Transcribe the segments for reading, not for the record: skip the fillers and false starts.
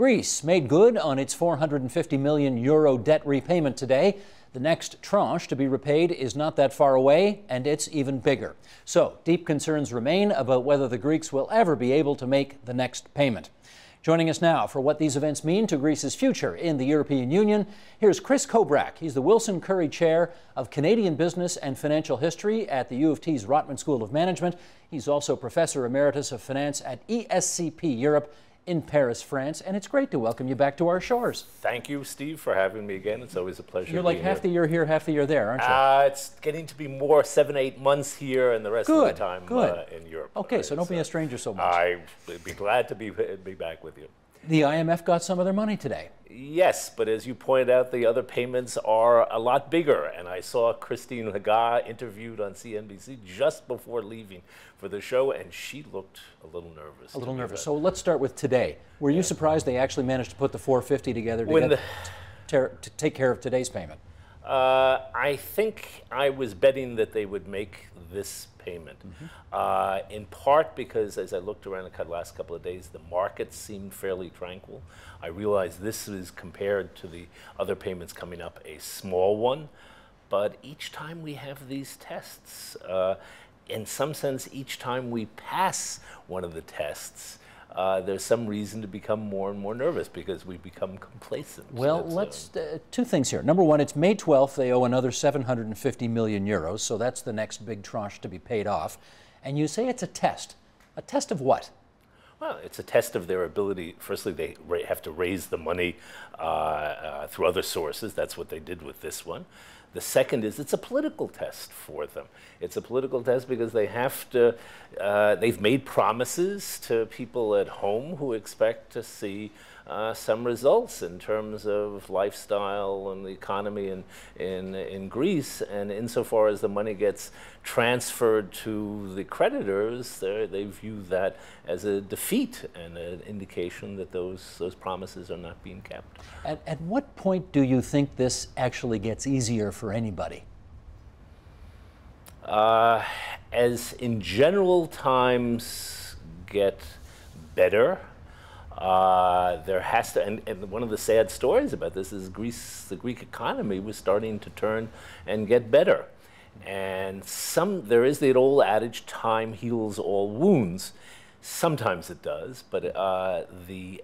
Greece made good on its €450 million debt repayment today. The next tranche to be repaid is not that far away, and it's even bigger. So, deep concerns remain about whether the Greeks will ever be able to make the next payment. Joining us now for what these events mean to Greece's future in the European Union, here's Chris Kobrak. He's the Wilson Curry Chair of Canadian Business and Financial History at the U of T's Rotman School of Management. He's also Professor Emeritus of Finance at ESCP Europe in Paris, France, and it's great to welcome you back to our shores. Thank you, Steve, for having me again. It's always a pleasure. You're like half the year here, half the year there, aren't you? It's getting to be more 7, 8 months here, and the rest of the time in Europe. Okay, so don't be a stranger so much. I'd be glad to be back with you. The IMF got some of their money today. Yes, but as you pointed out, the other payments are a lot bigger. And I saw Christine Lagarde interviewed on CNBC just before leaving for the show, and she looked a little nervous. A little nervous. So let's start with today. Were you surprised they actually managed to put the 450 together to take care of today's payment? I think I was betting that they would make this payment, in part because as I looked around the last couple of days, the markets seemed fairly tranquil. I realized this is, compared to the other payments coming up, a small one, but each time we have these tests, in some sense, each time we pass one of the tests, there's some reason to become more and more nervous because we become complacent. Well, let's two things here. Number one, it's May 12th. They owe another €750 million, so that's the next big tranche to be paid off. And you say it's a test. A test of what? Well, it's a test of their ability. Firstly, they have to raise the money through other sources. That's what they did with this one. The second is it's a political test for them. It's a political test because they have to, they've made promises to people at home who expect to see some results in terms of lifestyle and the economy in Greece. And insofar as the money gets transferred to the creditors, they view that as a defeat and an indication that those promises are not being kept. At what point do you think this actually gets easier for anybody? As in general times get better, there has to, and one of the sad stories about this is the Greek economy was starting to turn and get better. And there is the old adage, time heals all wounds. Sometimes it does, but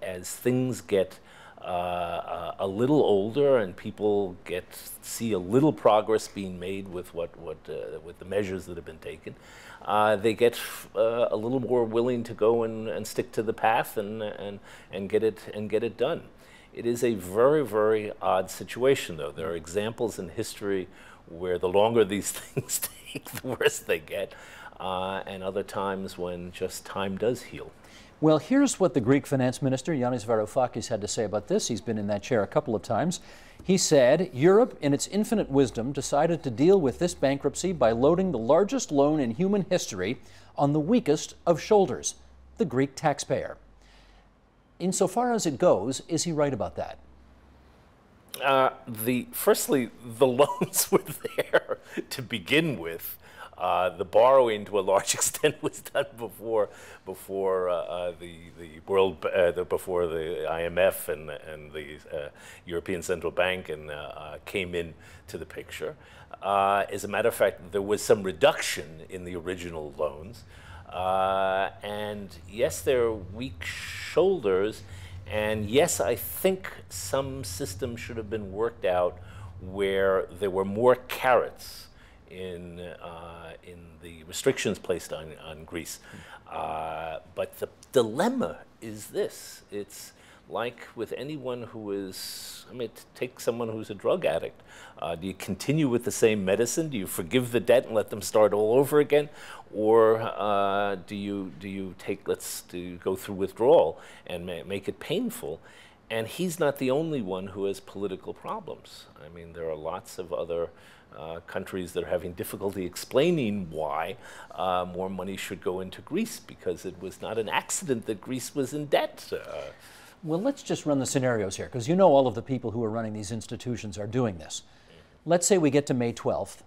as things get a little older and people see a little progress being made with with the measures that have been taken, they get a little more willing to go and stick to the path and get it done. It is a very, very odd situation, though. There are examples in history where the longer these things take, the worse they get, and other times when just time does heal. Well, here's what the Greek finance minister, Yanis Varoufakis, had to say about this. He's been in that chair a couple of times. He said, Europe, in its infinite wisdom, decided to deal with this bankruptcy by loading the largest loan in human history on the weakest of shoulders, the Greek taxpayer. Insofar as it goes, is he right about that? Firstly, the loans were there to begin with. The borrowing, to a large extent, was done before before the IMF and the European Central Bank came into the picture. As a matter of fact, there was some reduction in the original loans, and yes, there are weak shoulders, and yes, I think some system should have been worked out where there were more carrots in the restrictions placed on Greece. But the dilemma is this. It's like with anyone who is, take someone who's a drug addict. Do you continue with the same medicine? Do you forgive the debt and let them start all over again? Or do you go through withdrawal and make it painful? And he's not the only one who has political problems. I mean, there are lots of other countries that are having difficulty explaining why more money should go into Greece, because it was not an accident that Greece was in debt. Well, let's just run the scenarios here, because you know all of the people who are running these institutions are doing this. Let's say we get to May 12th.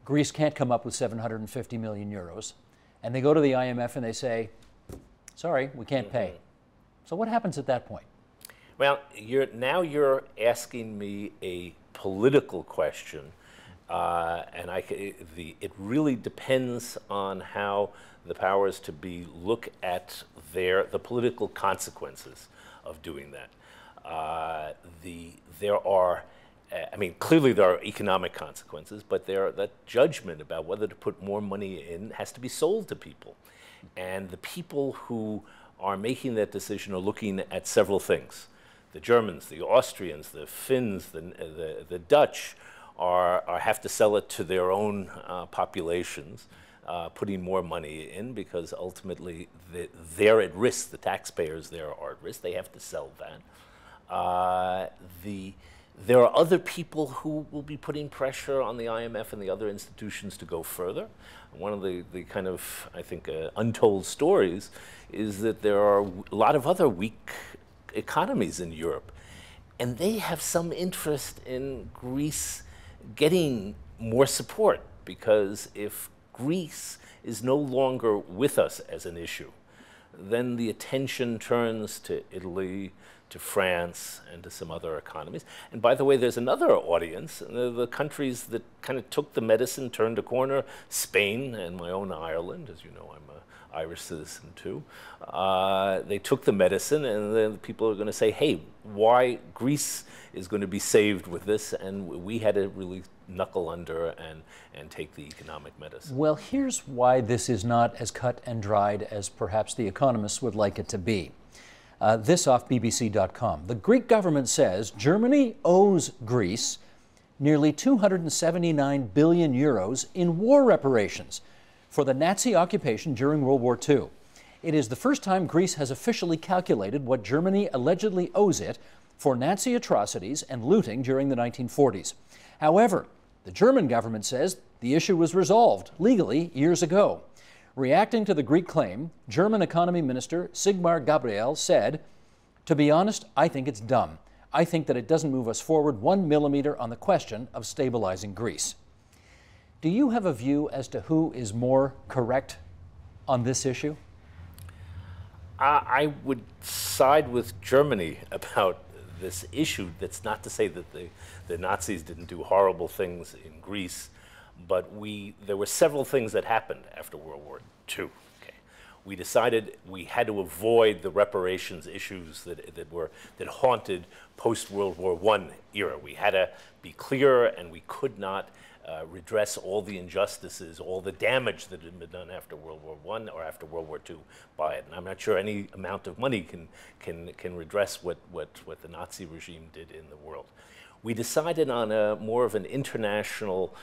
Greece can't come up with €750 million, and they go to the IMF and they say, sorry, we can't pay. So what happens at that point? Well, now you're asking me a political question, and it really depends on how the powers to be look at the political consequences of doing that. Clearly there are economic consequences, but that judgment about whether to put more money in has to be sold to people. And the people who are making that decision are looking at several things. The Germans, the Austrians, the Finns, the Dutch have to sell it to their own populations, putting more money in, because ultimately they're at risk. The taxpayers there are at risk. They have to sell that. There are other people who will be putting pressure on the IMF and the other institutions to go further. One of the kind of, I think, untold stories is that there are a lot of other weak economies in Europe, and they have some interest in Greece getting more support, because if Greece is no longer with us as an issue, then the attention turns to Italy, to France, and to some other economies. And by the way, there's another audience, the countries that kind of took the medicine, turned a corner, Spain and my own Ireland. As you know, I'm an Irish citizen too. They took the medicine, and then people are going to say, hey, why Greece is going to be saved with this, and we had to really knuckle under and take the economic medicine. Well, here's why this is not as cut and dried as perhaps the economists would like it to be. This off BBC.com. The Greek government says Germany owes Greece nearly 279 billion euros in war reparations for the Nazi occupation during World War II. It is the first time Greece has officially calculated what Germany allegedly owes it for Nazi atrocities and looting during the 1940s. However, the German government says the issue was resolved legally years ago. Reacting to the Greek claim, German Economy Minister Sigmar Gabriel said, "To be honest, I think it's dumb. I think that it doesn't move us forward 1 millimeter on the question of stabilizing Greece." Do you have a view as to who is more correct on this issue? I would side with Germany about this issue. That's not to say that the Nazis didn't do horrible things in Greece, but there were several things that happened after World War II. Okay. We decided we had to avoid the reparations issues that haunted post-World War I era. We had to be clear, and we could not redress all the injustices, all the damage that had been done after World War I or after World War II by it. And I'm not sure any amount of money can redress what the Nazi regime did in the world. We decided on more of an international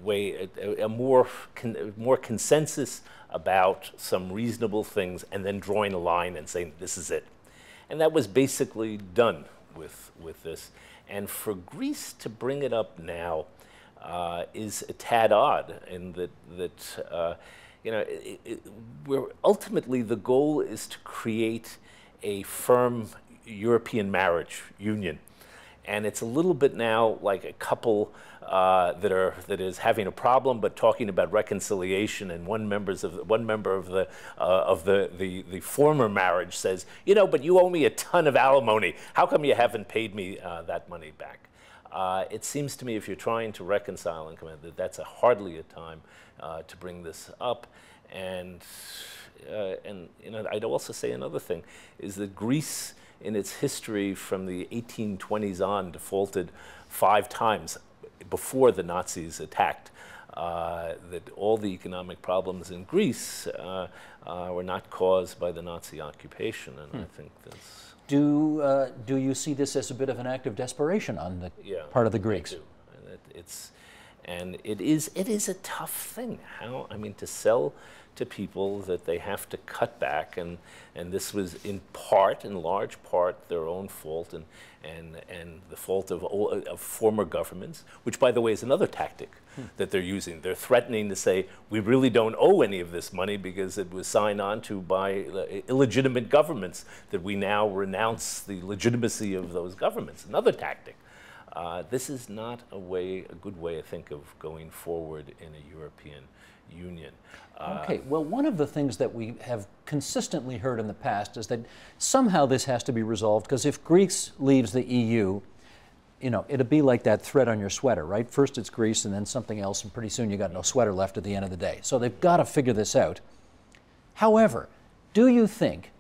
way, more consensus about some reasonable things, and then drawing a line and saying, this is it. And that was basically done with this. And for Greece to bring it up now is a tad odd, in that ultimately the goal is to create a firm European marriage union. And it's a little bit now like a couple that is having a problem, but talking about reconciliation. And one member of the former marriage says, but you owe me a ton of alimony. How come you haven't paid me that money back? It seems to me, if you're trying to reconcile and come in, that's hardly a time to bring this up. And I'd also say another thing is that Greece, in its history from the 1820s on, defaulted 5 times before the Nazis attacked. That all the economic problems in Greece were not caused by the Nazi occupation, and I think that's... Do you see this as a bit of an act of desperation on the part of the Greeks? I do. It is a tough thing. To sell to people that they have to cut back, and this was in large part, their own fault, and the fault of former governments, which, by the way, is another tactic that they're using. They're threatening to say, we really don't owe any of this money because it was signed on to by illegitimate governments, that we now renounce the legitimacy of those governments. Another tactic. This is not a good way, I think, of going forward in a European Union. Okay, well, one of the things that we have consistently heard in the past is that somehow this has to be resolved, because if Greece leaves the EU, you know, it'll be like that thread on your sweater, right? First it's Greece and then something else, and pretty soon you got no sweater left at the end of the day. So they've got to figure this out. However, do you think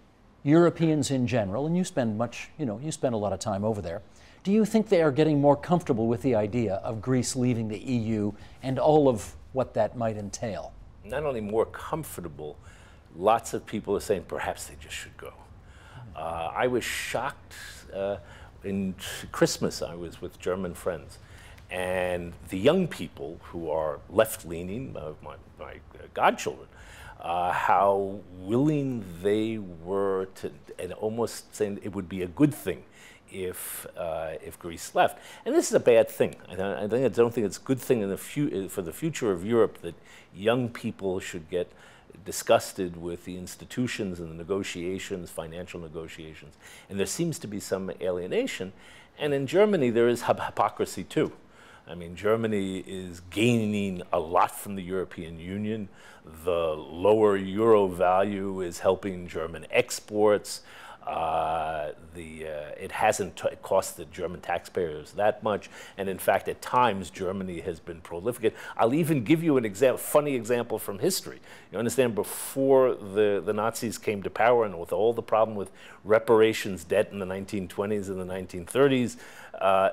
Europeans in general, and you spend you spend a lot of time over there, do you think they are getting more comfortable with the idea of Greece leaving the EU and all of what that might entail? Not only more comfortable, lots of people are saying perhaps they just should go. I was shocked in Christmas. I was with German friends, and the young people who are left-leaning, my godchildren, how willing they were to, and almost saying it would be a good thing if Greece left. And this is a bad thing. I don't think it's a good thing for the future of Europe that young people should get disgusted with the institutions and the negotiations, financial negotiations. And there seems to be some alienation. And in Germany, there is hypocrisy too. I mean, Germany is gaining a lot from the European Union. The lower euro value is helping German exports. It hasn't cost the German taxpayers that much, and in fact, at times, Germany has been prolific. I'll even give you an funny example from history. You understand, before the Nazis came to power, and with all the problem with reparations debt in the 1920s and the 1930s,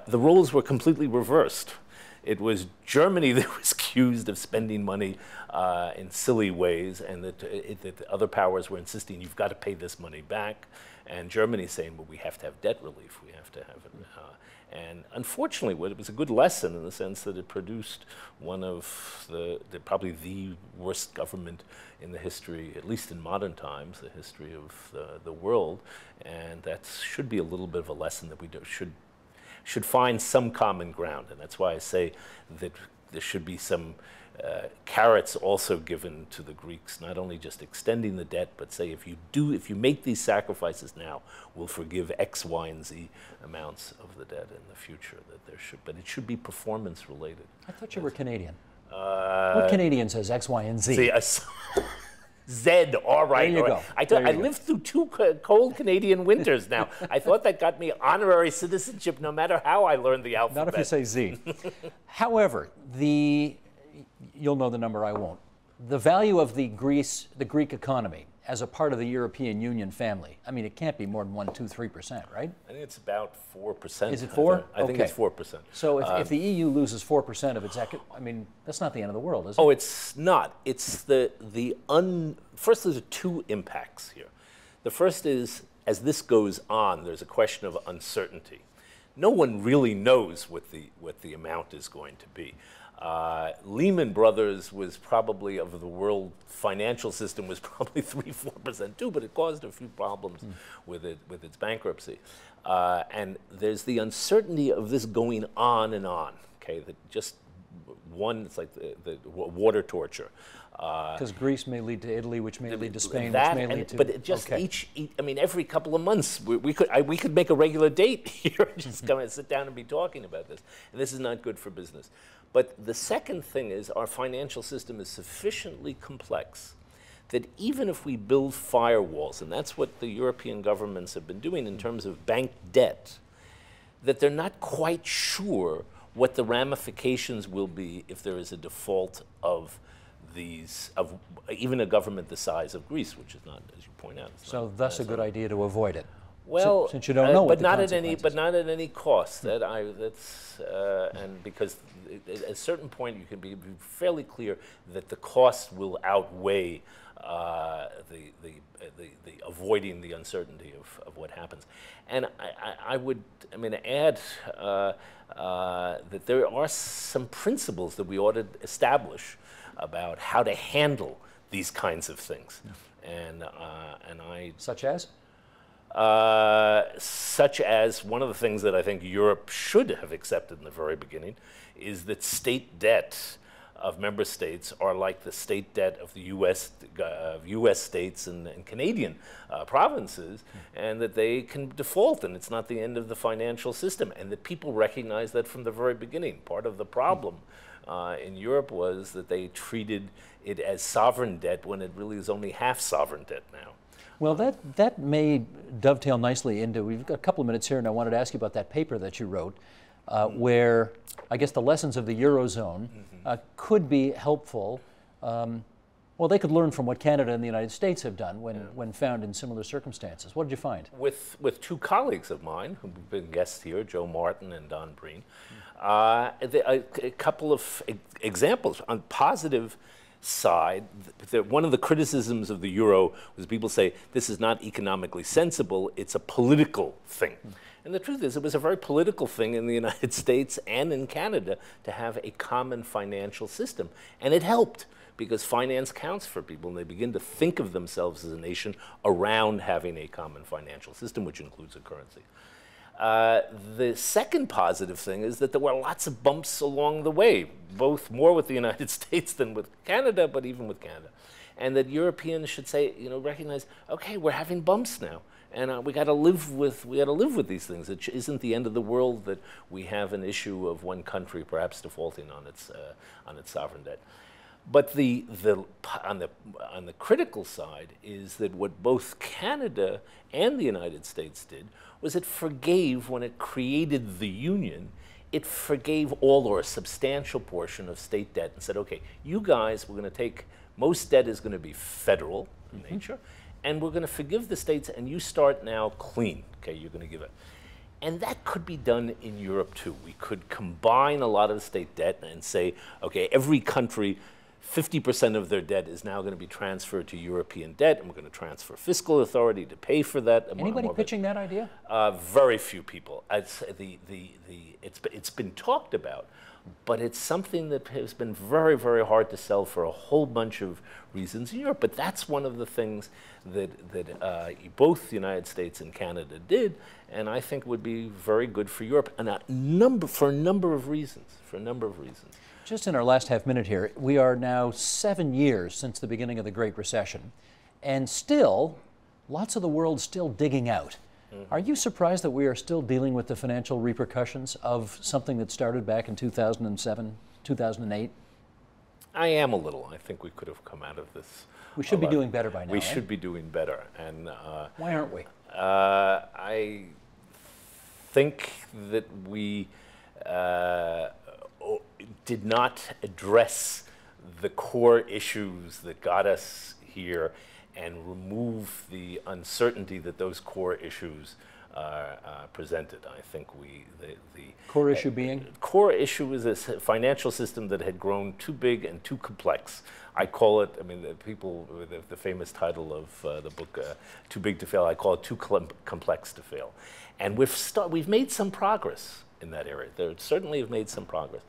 the roles were completely reversed. It was Germany that was accused of spending money in silly ways, and that other powers were insisting, you've got to pay this money back. And Germany saying, well, we have to have debt relief, we have to have it. And unfortunately, it was a good lesson in the sense that it produced one of probably the worst government in the history, at least in modern times, the history of the world. And that should be a little bit of a lesson that we should find some common ground. And that's why I say that there should be some carrots also given to the Greeks, not only just extending the debt, but say if you make these sacrifices now, we'll forgive X, Y, and Z amounts of the debt in the future. But it should be performance related. I thought you were Canadian. What Canadian says X, Y, and Z? Z, all right. There you go. I lived through 2 cold Canadian winters now. I thought that got me honorary citizenship no matter how I learned the alphabet. Not if you say Z. However, you'll know the number, I won't. The value of the Greek economy as a part of the European Union family, I mean, it can't be more than 1%, 2%, 3%, right? I think it's about 4%. Is it 4? I think it's 4%. So if the EU loses 4% of its I mean, that's not the end of the world, is it? Oh, it's not. It's first there's 2 impacts here. The first is, as this goes on, there's a question of uncertainty. No one really knows what the amount is going to be. Lehman Brothers was probably, of the world financial system, was probably 3-4% too, but it caused a few problems with its bankruptcy. And there's the uncertainty of this going on and on. Okay, that just it's like the water torture. Because Greece may lead to Italy, which may lead to Spain, which may lead to... But it just I mean, every couple of months, we could make a regular date here and just come and sit down and be talking about this. And this is not good for business. But the second thing is our financial system is sufficiently complex that even if we build firewalls, and that's what the European governments have been doing in terms of bank debt, that they're not quite sure what the ramifications will be if there is a default of even a government the size of Greece, which is not, as you point out. So thus a good idea to avoid it. Well, since you don't know what the consequences. But not at any cost. And because at a certain point you can be fairly clear that the cost will outweigh the avoiding the uncertainty of what happens. And I would add that there are some principles that we ought to establish about how to handle these kinds of things. Such as? Such as one of the things that I think Europe should have accepted in the very beginning is that state debt of member states are like the state debt of the U.S. states and Canadian provinces, and that they can default, and it's not the end of the financial system, and that people recognize that from the very beginning. Part of the problem in Europe was that they treated it as sovereign debt when it really is only half sovereign debt now. Well, that may dovetail nicely into, we've got a couple of minutes here, and I wanted to ask you about that paper that you wrote, where I guess the lessons of the Eurozone could be helpful. Well, they could learn from what Canada and the United States have done when found in similar circumstances. What did you find? With two colleagues of mine who've been guests here, Joe Martin and Don Breen, a couple of examples on positive side. One of the criticisms of the euro was people say this is not economically sensible, it's a political thing. And the truth is it was a very political thing in the United States and in Canada to have a common financial system. And it helped because finance counts for people and they begin to think of themselves as a nation around having a common financial system, which includes a currency. The second positive thing is that there were lots of bumps along the way, both more with the United States than with Canada, but even with Canada. And that Europeans should say, recognize, okay, we're having bumps now. And we got to live with these things. It isn't the end of the world that we have an issue of one country perhaps defaulting on its sovereign debt. But on the critical side is that what both Canada and the United States did was it forgave, when it created the union, it forgave all or a substantial portion of state debt and said, okay, you guys, we're going to take, most debt is going to be federal in nature, and we're going to forgive the states, and you start now clean. Okay, you're going to give it. And that could be done in Europe too. We could combine a lot of the state debt and say, okay, every country, 50% of their debt is now going to be transferred to European debt, and we're going to transfer fiscal authority to pay for that. Anybody pitching that idea? Very few people. It's been talked about, but it's something that has been very, very hard to sell for a whole bunch of reasons in Europe. But that's one of the things that both the United States and Canada did, and I think would be very good for Europe, and for a number of reasons. Just in our last half minute here, we are now 7 years since the beginning of the Great Recession, and still, lots of the world's still digging out. Are you surprised that we are still dealing with the financial repercussions of something that started back in 2007, 2008? I am a little. I think we could have come out of this. We should be doing better by now. We should be doing better. And why aren't we? I think that we did not address the core issues that got us here and remove the uncertainty that those core issues presented. I think the core issue being? Core issue is a financial system that had grown too big and too complex. I call it, the famous title of the book, Too Big to Fail, I call it Too Complex to Fail. And we've made some progress in that area. There certainly have made some progress.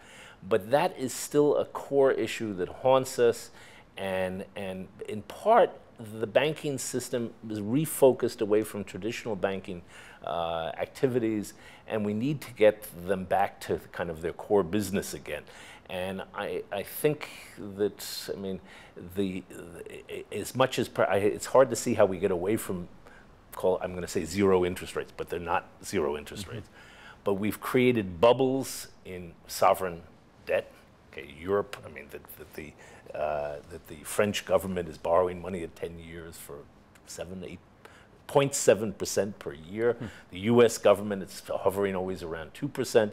But that is still a core issue that haunts us, and in part, the banking system is refocused away from traditional banking activities, and we need to get them back to kind of their core business again. And I think that, as much as it's hard to see how we get away from, I'm going to say zero interest rates, but they're not zero interest rates. But we've created bubbles in sovereign debt. Okay, Europe, that the French government is borrowing money at 10 years for 0.7% per year. The U.S. government is hovering always around 2%.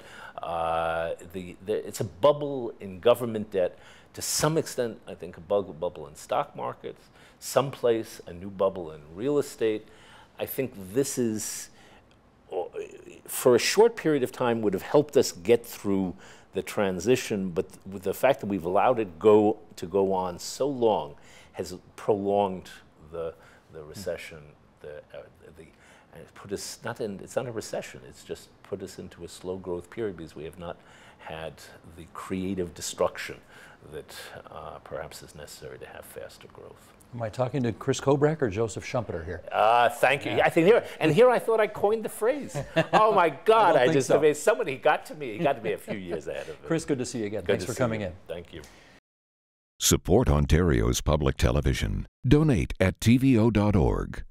It's a bubble in government debt. To some extent, I think a bubble in stock markets, someplace a new bubble in real estate. I think this is, for a short period of time, would have helped us get through the transition, but with the fact that we've allowed it to go on so long has prolonged the recession. And it's put us it's not a recession. It's just put us into a slow growth period because we have not had the creative destruction that perhaps is necessary to have faster growth. Am I talking to Chris Kobrak or Joseph Schumpeter here? Thank you. Yeah. I think here I thought I coined the phrase. Oh my God! Somebody got to me. He got to me a few years ahead of it. Chris, good to see you again. Thanks for coming in. Thank you. Support Ontario's public television. Donate at tvo.org.